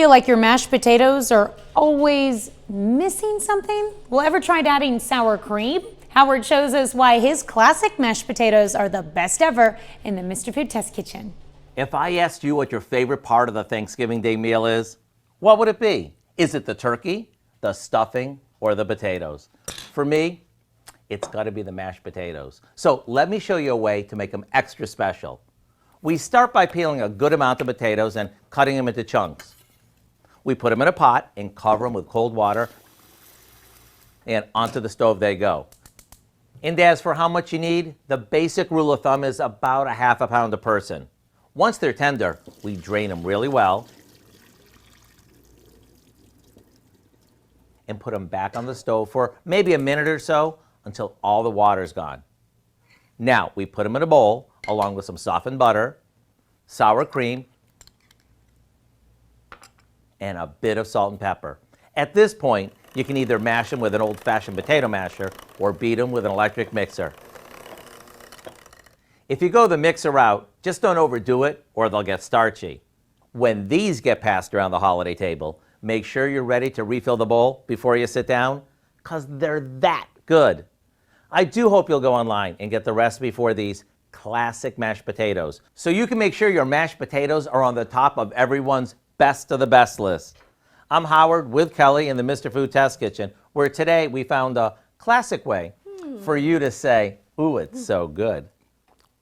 Feel like your mashed potatoes are always missing something? Well, ever tried adding sour cream? Howard shows us why his classic mashed potatoes are the best ever in the Mr. Food Test Kitchen. If I asked you what your favorite part of the Thanksgiving Day meal is, what would it be? Is it the turkey, the stuffing, or the potatoes? For me, it's got to be the mashed potatoes. So let me show you a way to make them extra special. We start by peeling a good amount of potatoes and cutting them into chunks. We put them in a pot and cover them with cold water, and onto the stove they go. And as for how much you need, the basic rule of thumb is about a half a pound a person. Once they're tender, we drain them really well and put them back on the stove for maybe a minute or so until all the water's gone. Now, we put them in a bowl along with some softened butter, sour cream, and a bit of salt and pepper. At this point, you can either mash them with an old-fashioned potato masher or beat them with an electric mixer. If you go the mixer route, just don't overdo it or they'll get starchy. When these get passed around the holiday table, make sure you're ready to refill the bowl before you sit down, because they're that good. I do hope you'll go online and get the recipe for these classic mashed potatoes so you can make sure your mashed potatoes are on the top of everyone's best of the best list. I'm Howard with Kelly in the Mr. Food Test Kitchen, where today we found a classic way for you to say, ooh, it's so good.